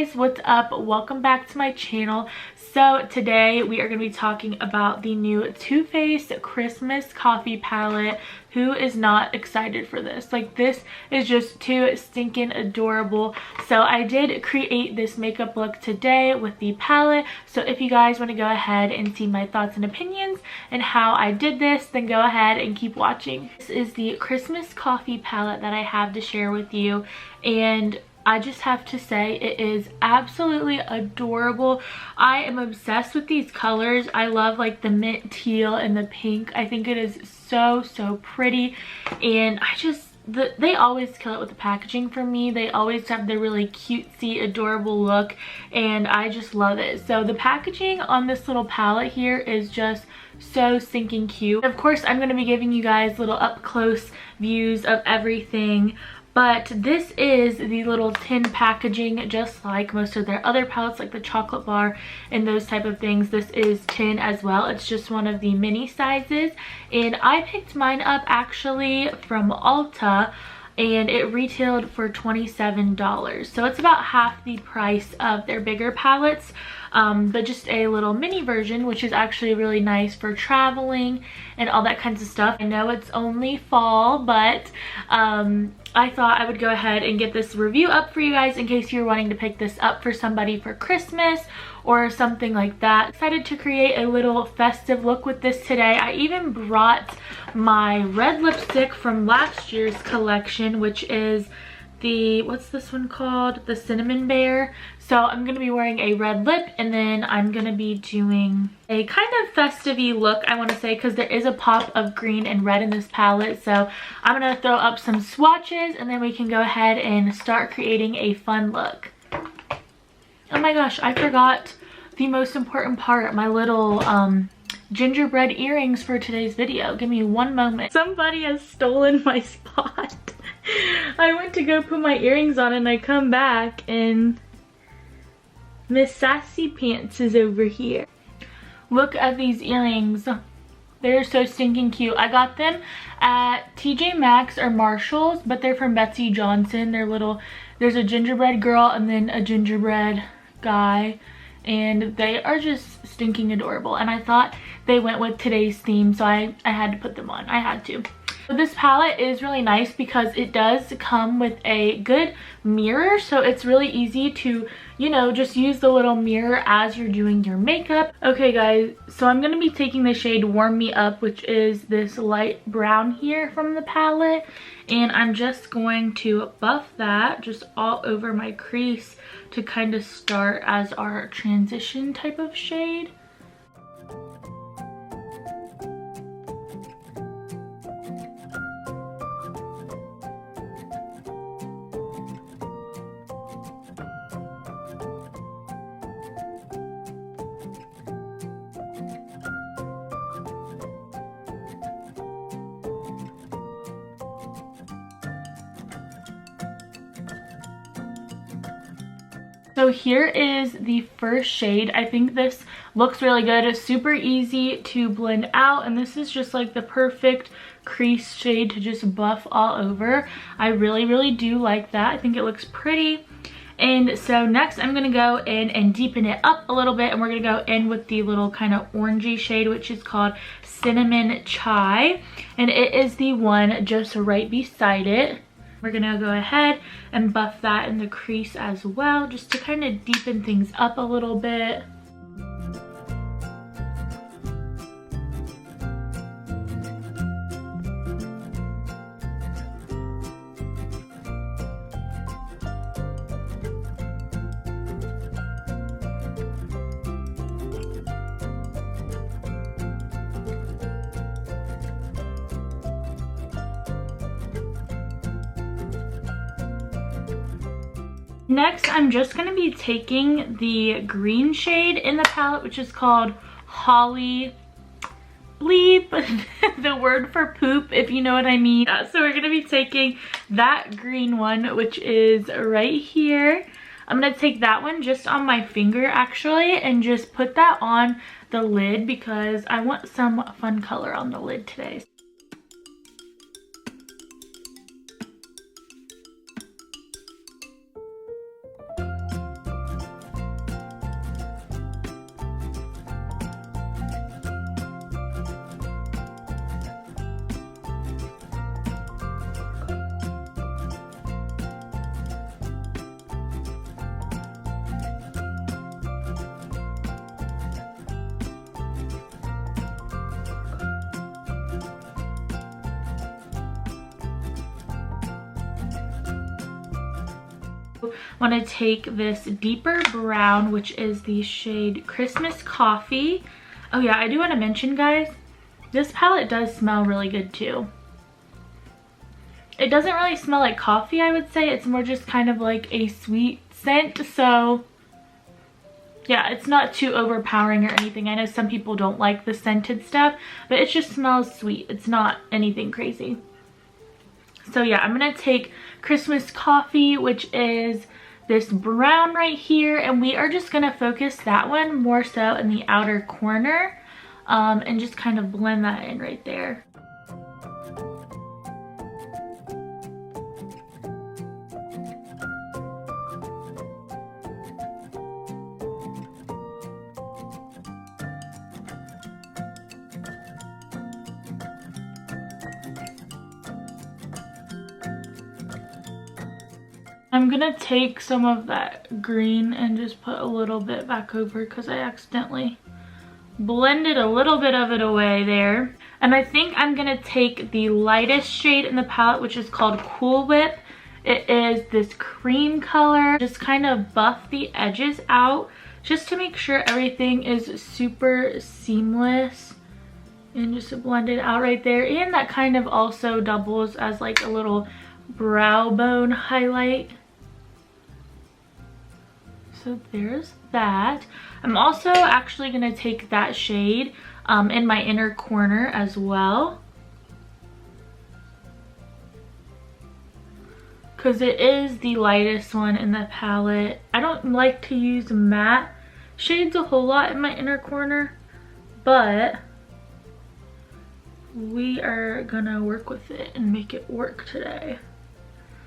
guys, what's up? Welcome back to my channel. So today we are going to be talking about the new Too Faced Christmas coffee palette. Who is not excited for this? Like, this is just too stinking adorable. So I did create this makeup look today with the palette. So if you guys want to go ahead and see my thoughts and opinions and how I did this, then go ahead and keep watching. This is the Christmas coffee palette that I have to share with you, and I just have to say it is absolutely adorable. I am obsessed with these colors. I love like the mint teal and the pink. I think it is so pretty, and they always kill it with the packaging for me. They always have the really cutesy, adorable look, and I just love it. So the packaging on this little palette here is just so stinking cute. Of course, I'm going to be giving you guys little up close views of everything. But this is the little tin packaging, just like most of their other palettes, like the chocolate bar and those type of things. This is tin as well. It's just one of the mini sizes. And I picked mine up actually from Ulta, and it retailed for $27. So it's about half the price of their bigger palettes. But just a little mini version, which is actually really nice for traveling and all that kinds of stuff. I know it's only fall, but I thought I would go ahead and get this review up for you guys in case you're wanting to pick this up for somebody for Christmas or something like that. Decided to create a little festive look with this today. I even brought my red lipstick from last year's collection, which is the, what's this one called? The Cinnamon Bear. So I'm going to be wearing a red lip, and then I'm going to be doing a kind of festive-y look, I want to say, because there is a pop of green and red in this palette. So I'm going to throw up some swatches, and then we can go ahead and start creating a fun look. Oh my gosh, I forgot the most important part, my little gingerbread earrings for today's video. Give me one moment. Somebody has stolen my spot. I went to go put my earrings on, and I come back and Miss Sassy Pants is over here. Look at these earrings. They're so stinking cute. I got them at TJ Maxx or Marshall's, but they're from Betsy Johnson. They're little, there's a gingerbread girl and then a gingerbread guy, and they are just stinking adorable. And I thought they went with today's theme, so I had to put them on. I had to. This palette is really nice because it does come with a good mirror, so it's really easy to, you know, just use the little mirror as you're doing your makeup. Okay guys, so I'm going to be taking the shade Warm Me Up, which is this light brown here from the palette, and I'm just going to buff that just all over my crease to kind of start as our transition type of shade. So here is the first shade. I think this looks really good. It's super easy to blend out, and this is just like the perfect crease shade to just buff all over. I really do like that. I think it looks pretty. And so next I'm going to go in and deepen it up a little bit, and we're going to go in with the little kind of orangey shade, which is called Cinnamon Chai, and it is the one just right beside it. We're gonna go ahead and buff that in the crease as well, just to kind of deepen things up a little bit. Next, I'm just going to be taking the green shade in the palette, which is called Holly Bleep, the word for poop, if you know what I mean. So we're going to be taking that green one, which is right here. I'm going to take that one just on my finger, actually, and just put that on the lid because I want some fun color on the lid today. want to take this deeper brown, which is the shade Christmas Coffee. Oh yeah, I do want to mention, guys, this palette does smell really good too. It doesn't really smell like coffee, I would say. It's more just kind of like a sweet scent. So yeah, it's not too overpowering or anything. I know some people don't like the scented stuff, but it just smells sweet. It's not anything crazy. So yeah, I'm gonna take Christmas Coffee, which is this brown right here, and we are just gonna focus that one more so in the outer corner, and just kind of blend that in right there. I'm gonna take some of that green and just put a little bit back over because I accidentally blended a little bit of it away there. And I think I'm gonna take the lightest shade in the palette, which is called Cool Whip. It is this cream color. Just kind of buff the edges out just to make sure everything is super seamless. And just blend it out right there. And that kind of also doubles as like a little brow bone highlight. So there's that. I'm also actually going to take that shade in my inner corner as well, because it is the lightest one in the palette. I don't like to use matte shades a whole lot in my inner corner, but we are gonna work with it and make it work today.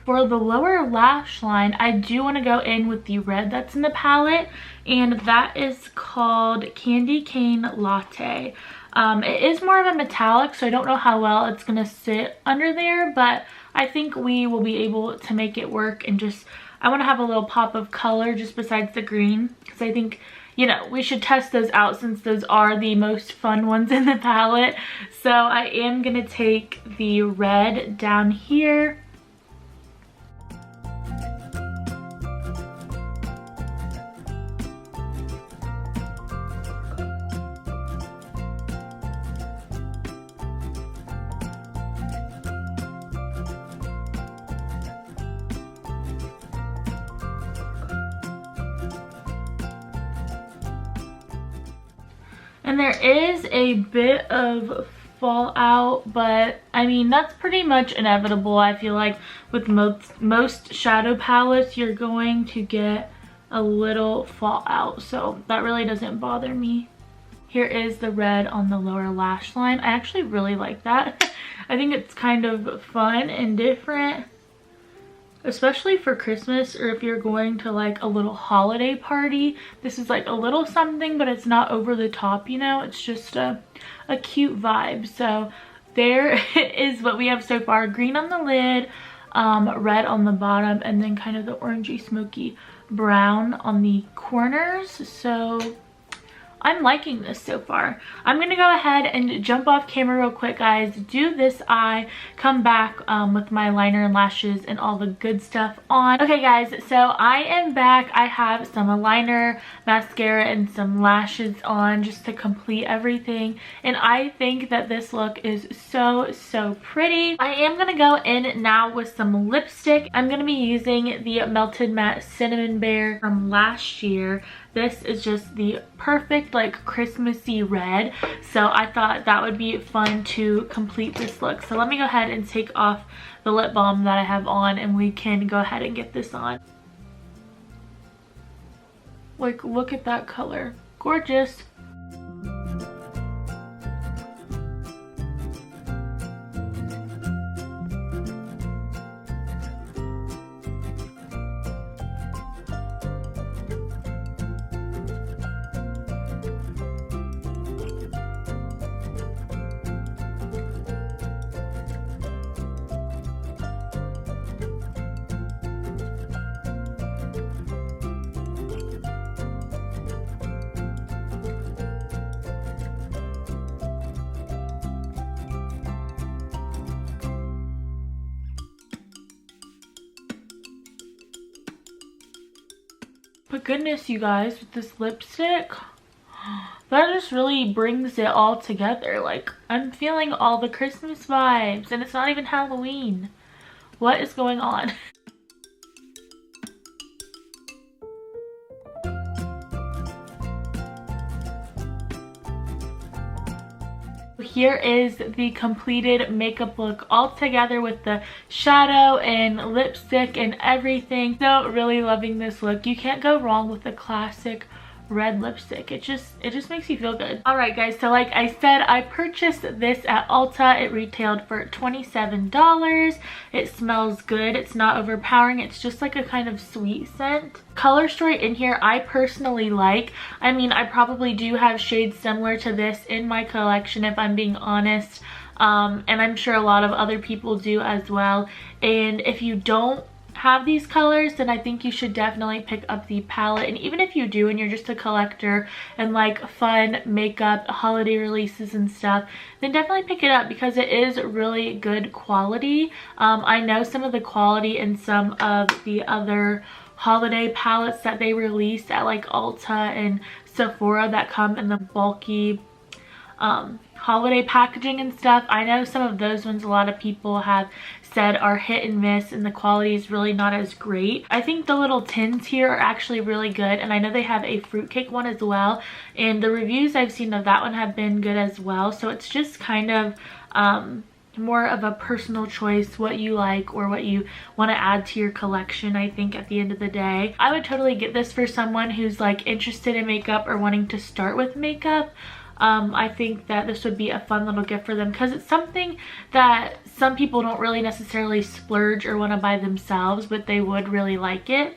For the lower lash line, I do want to go in with the red that's in the palette, and that is called Candy Cane Latte. It is more of a metallic, so I don't know how well it's going to sit under there, but I think we will be able to make it work. And just, I want to have a little pop of color just besides the green, because I think, you know, we should test those out since those are the most fun ones in the palette. So I am going to take the red down here. And there is a bit of fallout, but I mean, that's pretty much inevitable. I feel like with most shadow palettes, you're going to get a little fallout, so that really doesn't bother me. Here is the red on the lower lash line. I actually really like that. I think it's kind of fun and different, especially for Christmas, or if you're going to like a little holiday party. This is like a little something, but it's not over the top, you know. It's just a cute vibe. So there is what we have so far. Green on the lid, red on the bottom, and then kind of the orangey smoky brown on the corners. So I'm liking this so far. I'm gonna go ahead and jump off camera real quick, guys, do this eye, come back with my liner and lashes and all the good stuff on. Okay guys, so I am back. I have some liner, mascara, and some lashes on just to complete everything, and I think that this look is so pretty. I am gonna go in now with some lipstick. I'm gonna be using the Melted Matte Cinnamon Bear from last year. This is just the perfect like Christmassy red, so I thought that would be fun to complete this look. So let me go ahead and take off the lip balm that I have on, and we can go ahead and get this on. Like, look at that color. Gorgeous. But goodness, you guys, with this lipstick, that just really brings it all together. Like, I'm feeling all the Christmas vibes, and it's not even Halloween. What is going on? Here is the completed makeup look all together with the shadow and lipstick and everything. So really loving this look. You can't go wrong with a classic red lipstick. It just makes you feel good. All right, guys, so like I said, I purchased this at Ulta. It retailed for $27. It smells good. It's not overpowering. It's just like a kind of sweet scent. Color story in here I personally like. I mean, I probably do have shades similar to this in my collection, if I'm being honest, and I'm sure a lot of other people do as well. And if you don't have these colors, then I think you should definitely pick up the palette. And even if you do and you're just a collector and like fun makeup, holiday releases and stuff, then definitely pick it up because it is really good quality. I know some of the quality in some of the other holiday palettes that they released at like Ulta and Sephora that come in the bulky holiday packaging and stuff. I know some of those ones a lot of people have said are hit and miss and the quality is really not as great. I think the little tins here are actually really good, and I know they have a fruitcake one as well, and the reviews I've seen of that one have been good as well. So it's just kind of more of a personal choice what you like or what you want to add to your collection. I think at the end of the day, I would totally get this for someone who's like interested in makeup or wanting to start with makeup. I think that this would be a fun little gift for them because it's something that some people don't really necessarily splurge or want to buy themselves, but they would really like it.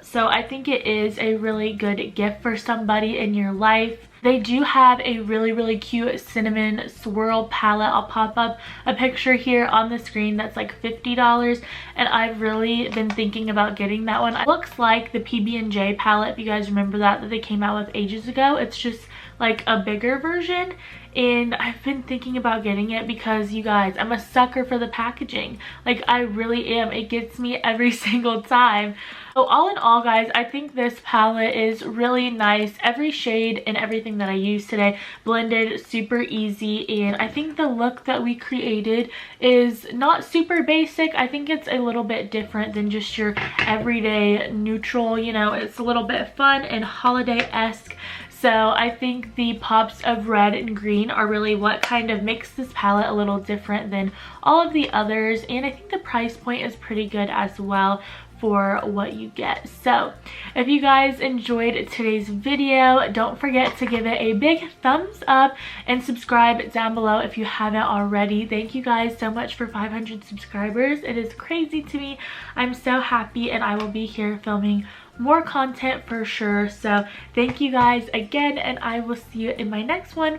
So I think it is a really good gift for somebody in your life. They do have a really cute cinnamon swirl palette. I'll pop up a picture here on the screen that's like $50, and I've really been thinking about getting that one. It looks like the PB&J palette, if you guys remember that they came out with ages ago. It's just like a bigger version, and I've been thinking about getting it because, you guys, I'm a sucker for the packaging. Like, I really am. It gets me every single time. So all in all, guys, I think this palette is really nice. Every shade and everything that I used today blended super easy, and I think the look that we created is not super basic. I think it's a little bit different than just your everyday neutral, you know. It's a little bit fun and holiday-esque. So I think the pops of red and green are really what kind of makes this palette a little different than all of the others, and I think the price point is pretty good as well for what you get. So if you guys enjoyed today's video, don't forget to give it a big thumbs up and subscribe down below if you haven't already. Thank you guys so much for 500 subscribers. It is crazy to me. I'm so happy, and I will be here filming more content for sure. So thank you guys again, and I will see you in my next one.